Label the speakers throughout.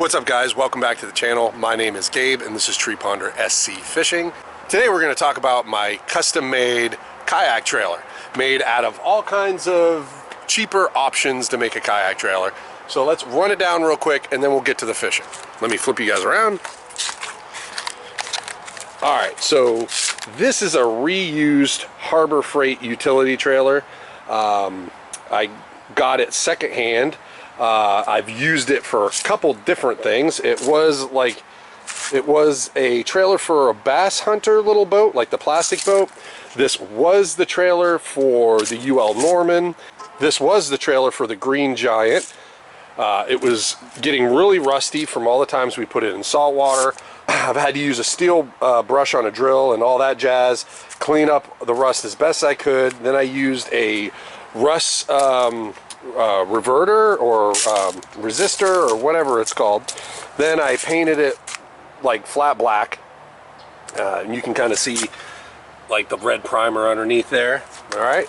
Speaker 1: What's up guys, welcome back to the channel. My name is Gabe and this is Tree Ponder SC Fishing. Today we're going to talk about my custom made kayak trailer made out of all kinds of cheaper options to make a kayak trailer. So let's run it down real quick and then we'll get to the fishing. Let me flip you guys around. Alright, so this is a reused Harbor Freight utility trailer. I got it secondhand. I've used it for a couple different things. It was a trailer for a bass hunter little boat, like the plastic boat. This was the trailer for the UL Norman. This was the trailer for the Green Giant. It was getting really rusty from all the times we put it in salt water. I've had to use a steel brush on a drill and all that jazz, clean up the rust as best I could. Then I used a rust reverter or resistor or whatever it's called. Then I painted it like flat black, and you can kind of see like the red primer underneath there. All right,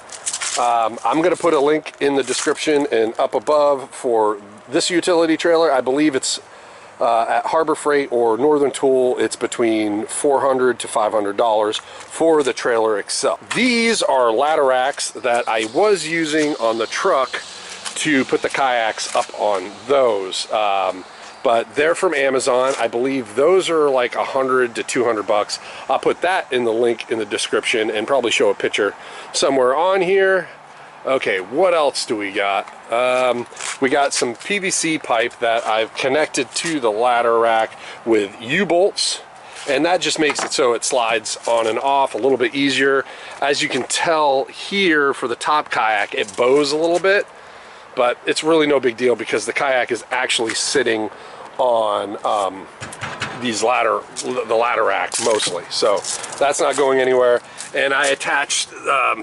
Speaker 1: I'm gonna put a link in the description and up above for this utility trailer. I believe it's at Harbor Freight or Northern Tool. It's between $400 to $500 for the trailer itself. These are ladder racks that I was using on the truck to put the kayaks up on those, but they're from Amazon. I believe those are like $100 to $200. I'll put that in the link in the description and probably show a picture somewhere on here. Okay, what else do we got? We got some PVC pipe that I've connected to the ladder rack with U-bolts, and that just makes it so it slides on and off a little bit easier. As you can tell here for the top kayak, it bows a little bit, but it's really no big deal because the kayak is actually sitting on the ladder rack mostly, so that's not going anywhere. And I attached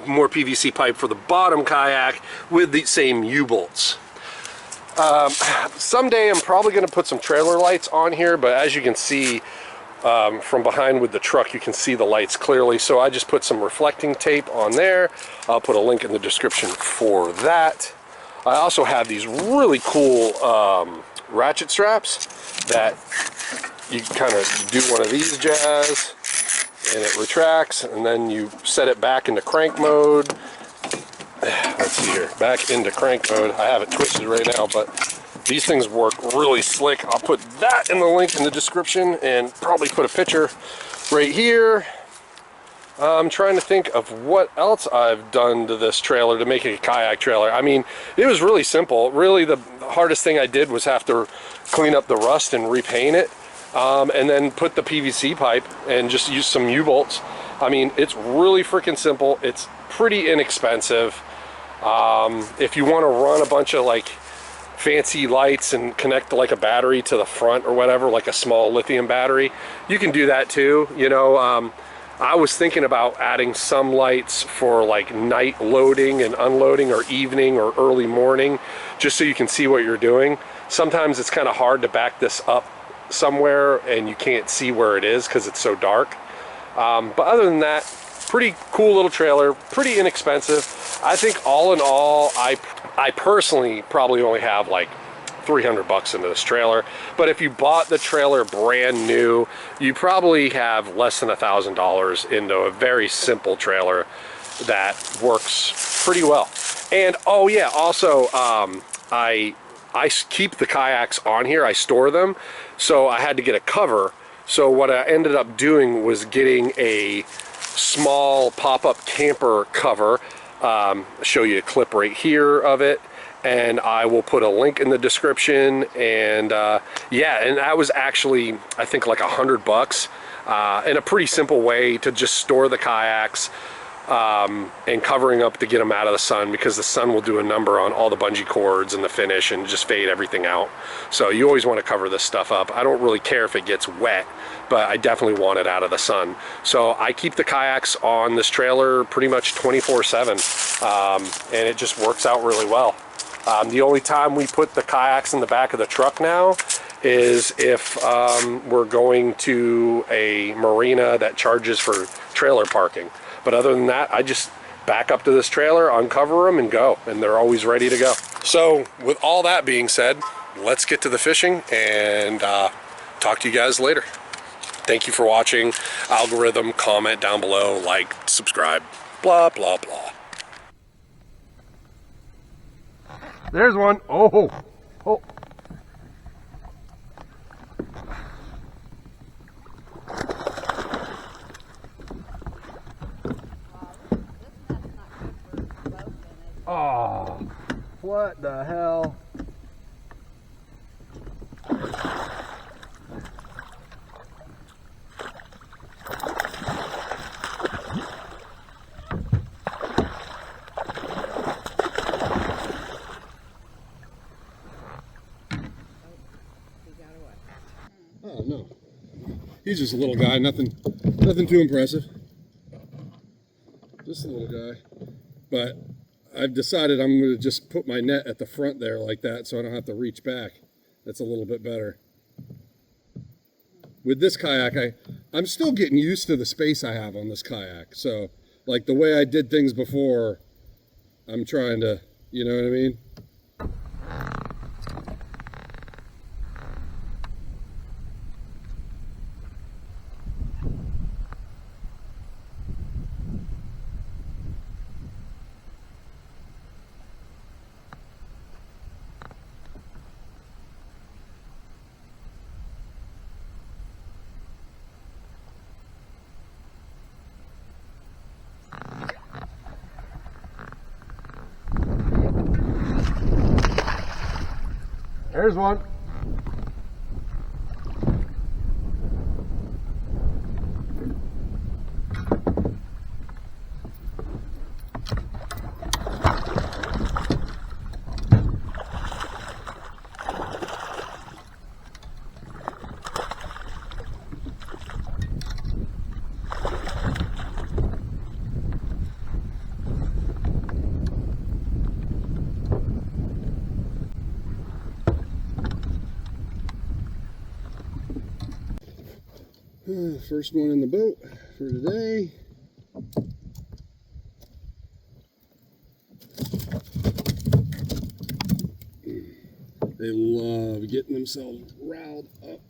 Speaker 1: more PVC pipe for the bottom kayak with the same U-bolts. Someday I'm probably going to put some trailer lights on here, but as you can see from behind with the truck, you can see the lights clearly, so I just put some reflecting tape on there. I'll put a link in the description for that. I also have these really cool ratchet straps that you kind of do one of these jazz and it retracts, and then you set it back into crank mode. Let's see here, back into crank mode. I have it twisted right now, but these things work really slick. I'll put that in the link in the description and probably put a picture right here. I'm trying to think of what else I've done to this trailer to make it a kayak trailer. I mean, it was really simple. Really, the hardest thing I did was have to clean up the rust and repaint it, and then put the PVC pipe and just use some U-bolts. I mean, it's really freaking simple. It's pretty inexpensive. If you want to run a bunch of like fancy lights and connect like a battery to the front or whatever, like a small lithium battery, you can do that too. You know, I was thinking about adding some lights for like night loading and unloading, or evening or early morning, just so you can see what you're doing. Sometimes it's kind of hard to back this up somewhere and you can't see where it is because it's so dark. But other than that, pretty cool little trailer, pretty inexpensive. I think all in all, I personally probably only have like $300 into this trailer, but if you bought the trailer brand new, you probably have less than $1,000 into a very simple trailer that works pretty well. And oh yeah, also I keep the kayaks on here. I store them, so I had to get a cover. So what I ended up doing was getting a small pop-up camper cover. Show you a clip right here of it, and I will put a link in the description. And yeah, and that was actually, I think, like $100, in a pretty simple way to just store the kayaks, and covering up to get them out of the sun, because the sun will do a number on all the bungee cords and the finish and just fade everything out. So you always want to cover this stuff up. I don't really care if it gets wet, but I definitely want it out of the sun. So I keep the kayaks on this trailer pretty much 24/7, and it just works out really well. The only time we put the kayaks in the back of the truck now is if we're going to a marina that charges for trailer parking. But other than that, I just back up to this trailer, uncover them, and go, and they're always ready to go. So with all that being said, let's get to the fishing and talk to you guys later. Thank you for watching. Algorithm, comment down below, like, subscribe, blah, blah, blah. There's one. Oh. Oh. Oh, what the hell? Oh no, he's just a little guy. Nothing too impressive. Just a little guy, but I've decided I'm going to just put my net at the front there like that so I don't have to reach back. That's a little bit better. With this kayak, I'm still getting used to the space I have on this kayak. So, like the way I did things before, I'm trying to, you know what I mean? There's one. First one in the boat for today. They love getting themselves riled up.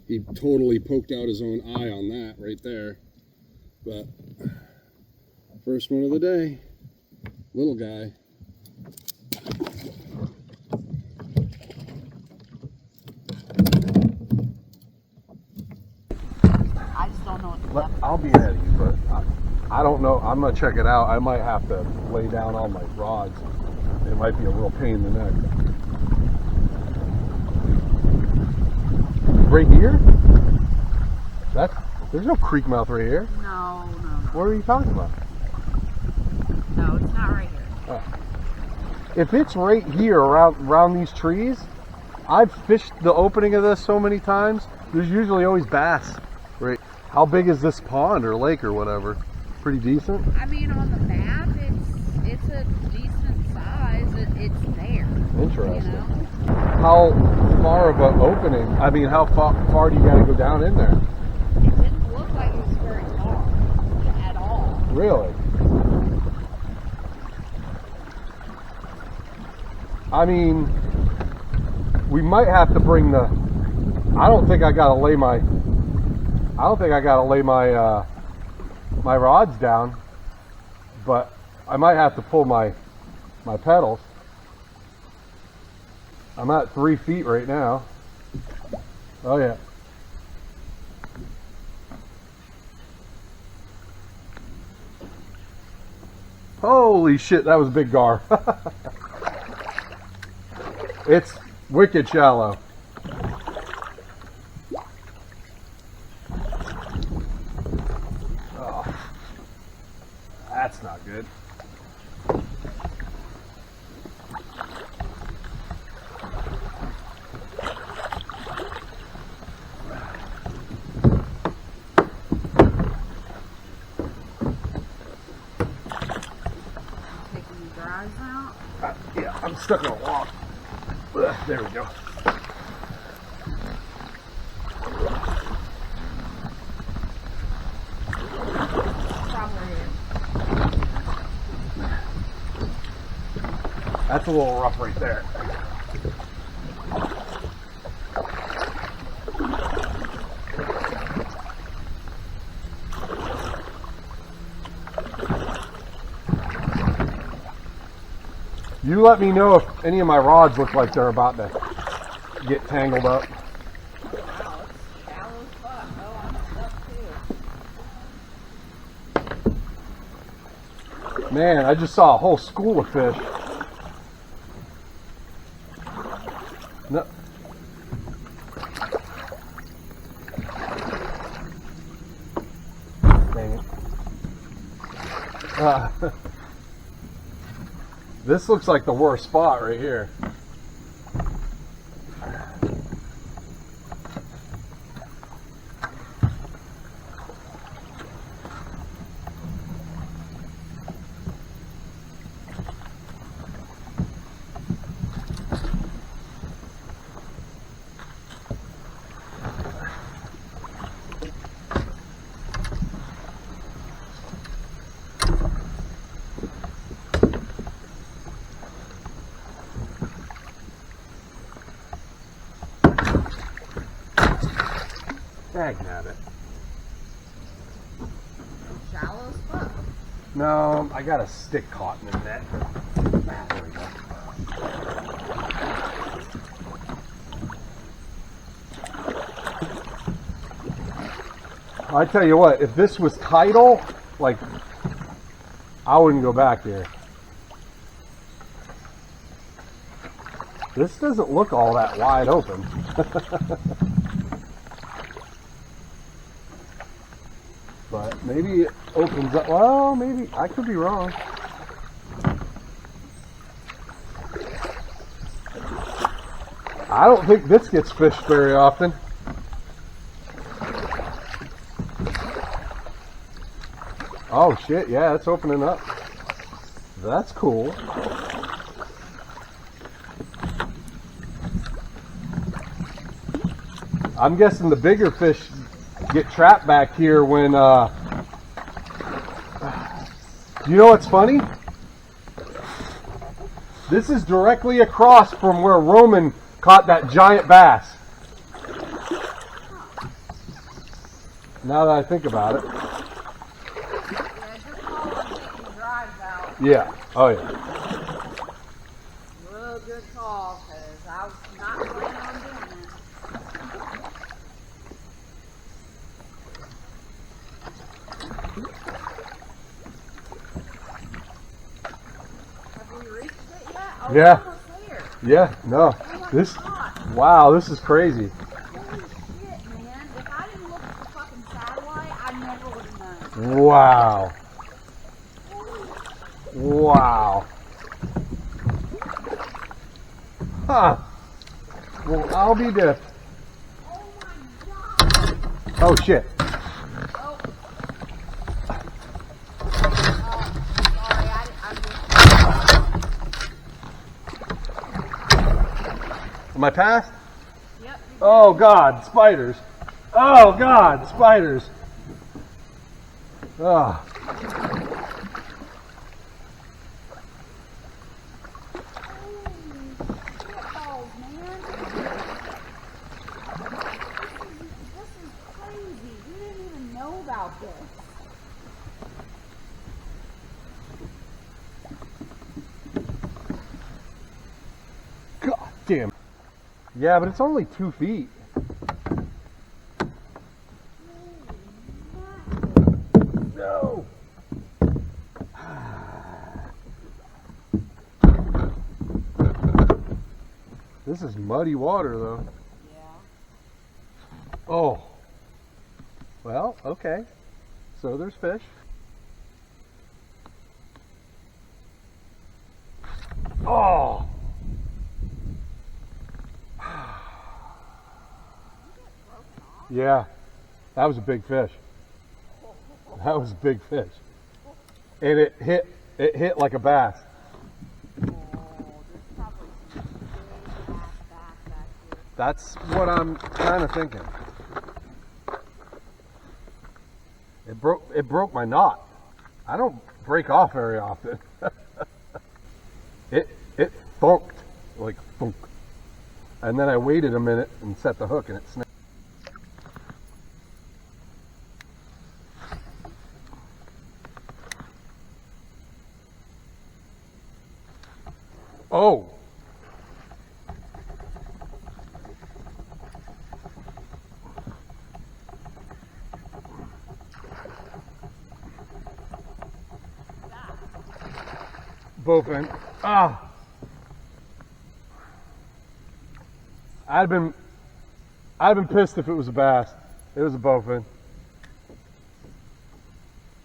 Speaker 1: He totally poked out his own eye on that right there. But first one of the day, little guy. I'll be ahead of you, but I don't know. I'm going to check it out. I might have to lay down all my rods. It might be a real pain in the neck. Right here? There's no creek mouth right here.
Speaker 2: No.
Speaker 1: What are you talking about?
Speaker 2: No, it's not right here.
Speaker 1: Oh. If it's right here around these trees, I've fished the opening of this so many times. There's usually always bass. Right. How big is this pond or lake or whatever? Pretty decent?
Speaker 2: I mean, on the map, it's a decent size. It's there.
Speaker 1: Interesting.
Speaker 2: You know?
Speaker 1: How far of an opening? I mean, how far do you got to go down in there?
Speaker 2: It didn't look like it was very far at all.
Speaker 1: Really? I mean, we might have to bring the... I don't think I got to lay my my rods down, but I might have to pull my pedals. I'm at 3 feet right now. Oh yeah. Holy shit, that was a big gar. It's wicked shallow. That's not good.
Speaker 2: Taking the dries out?
Speaker 1: Yeah, I'm stuck in a log. There we go. That's a little rough right there. You let me know if any of my rods look like they're about to get tangled up.
Speaker 2: Wow, it's shallow as fuck. Oh, I'm stuck too.
Speaker 1: Man, I just saw a whole school of fish. No. Dang it. This looks like the worst spot right here. At it.
Speaker 2: Shallow as fuck.
Speaker 1: No, I got a stick caught in the net. There we go. I tell you what, if this was tidal, like, I wouldn't go back here. This doesn't look all that wide open. But maybe it opens up. Well, maybe. I could be wrong. I don't think this gets fished very often. Oh shit, yeah, it's opening up. That's cool. I'm guessing the bigger fish get trapped back here when, you know what's funny? This is directly across from where Roman caught that giant bass. Now that I think about it.
Speaker 2: Yeah, just call on taking the drives out.
Speaker 1: Yeah, oh yeah.
Speaker 2: Real good call, because I was not planning on doing that. Have we reached it yet? Oh,
Speaker 1: Yeah.
Speaker 2: we're almost there.
Speaker 1: Yeah, no.
Speaker 2: Oh my
Speaker 1: This,
Speaker 2: God.
Speaker 1: wow, this is crazy.
Speaker 2: Holy shit, man. If I didn't look at the fucking satellite, I never would have known.
Speaker 1: Wow.
Speaker 2: Holy
Speaker 1: Wow. Huh. Well, I'll be dipped.
Speaker 2: Oh my God.
Speaker 1: Oh shit.
Speaker 2: Oh. Sorry, I'm just...
Speaker 1: Am I past?
Speaker 2: Yep.
Speaker 1: Oh God, spiders. Oh God, spiders. Oh.
Speaker 2: Balls, man. This is crazy. We didn't even know about this.
Speaker 1: God damn. Yeah, but it's only 2 feet. No. This is muddy water though.
Speaker 2: Yeah.
Speaker 1: Oh. Well, okay. So there's fish. Oh. Yeah. That was a big fish. That was a big fish. And it hit like a bass.
Speaker 2: Oh, there's probably some big back here.
Speaker 1: That's what I'm kind of thinking. It broke my knot. I don't break off very often. it thunked, like thunk. And then I waited a minute and set the hook and it snapped. Oh! Bowfin. Ah! I'd have been pissed if it was a bass. It was a bowfin.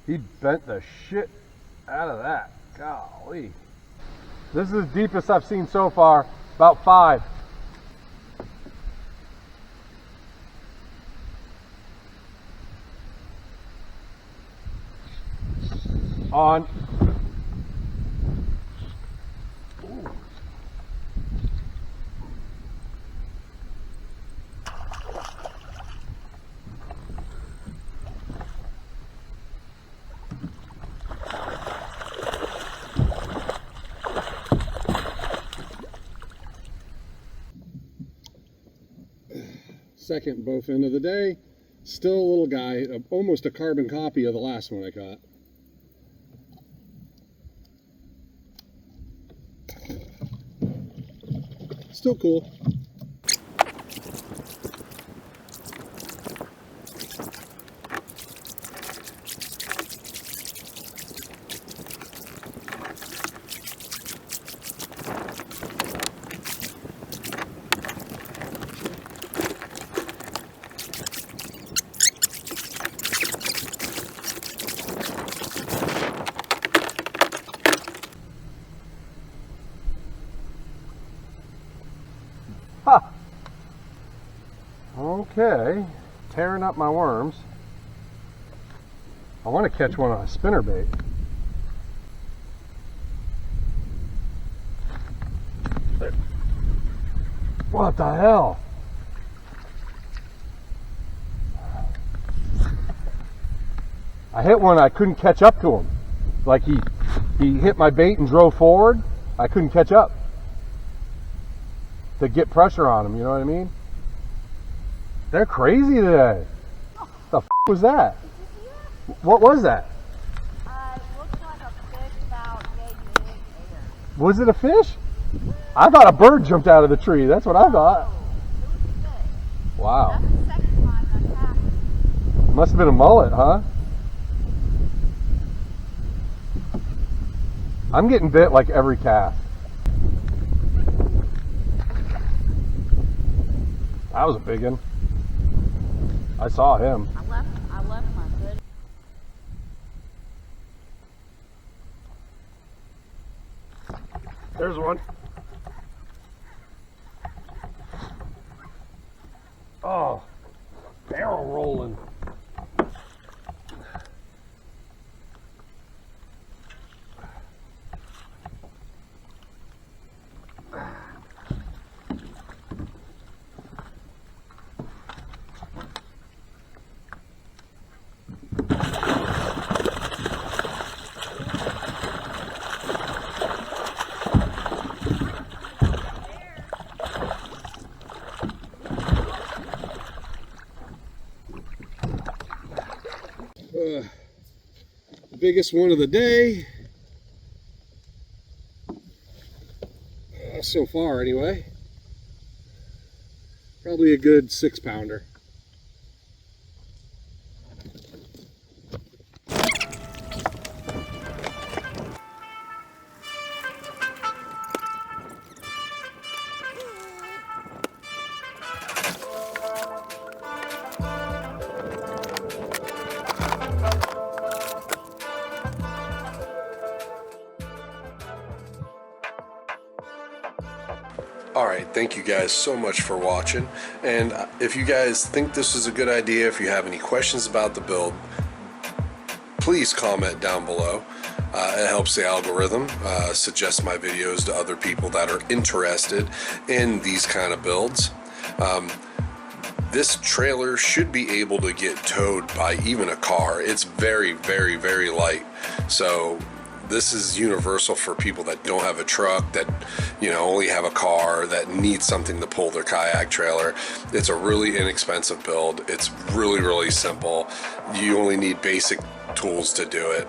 Speaker 1: He bent the shit out of that. Golly. This is the deepest I've seen so far. About 5. On. Second bowfin of the day. Still a little guy, almost a carbon copy of the last one I caught. Still cool. Ha! Okay, tearing up my worms. I want to catch one on a spinnerbait. What the hell? I hit one, I couldn't catch up to him. Like he hit my bait and drove forward. I couldn't catch up to get pressure on him, you know what I mean? They're crazy today. The f was that? What was that?
Speaker 2: It looks like a fish about yay big air.
Speaker 1: Was it a fish? I thought a bird jumped out of the tree. That's what I thought.
Speaker 2: Oh, it was a fish.
Speaker 1: Wow.
Speaker 2: That's the second time that's happened.
Speaker 1: Must have been a mullet, huh? I'm getting bit like every cast. That was a big one. I saw him.
Speaker 2: I left my hood.
Speaker 1: There's one. Oh, barrel rolling. Biggest one of the day so far anyway. Probably a good 6-pounder. Alright, thank you guys so much for watching, and if you guys think this is a good idea, if you have any questions about the build, please comment down below. It helps the algorithm suggest my videos to other people that are interested in these kind of builds. This trailer should be able to get towed by even a car. It's very, very, very light, so this is universal for people that don't have a truck, that, you know, only have a car, that need something to pull their kayak trailer. It's a really inexpensive build. It's really, really simple. You only need basic tools to do it.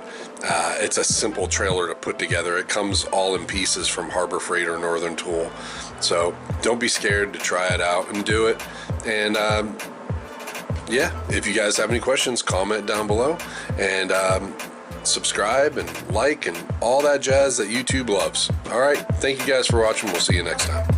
Speaker 1: It's a simple trailer to put together. It comes all in pieces from Harbor Freight or Northern Tool. So don't be scared to try it out and do it. And yeah, if you guys have any questions, comment down below, and subscribe and like and all that jazz that YouTube loves. All right, thank you guys for watching. We'll see you next time.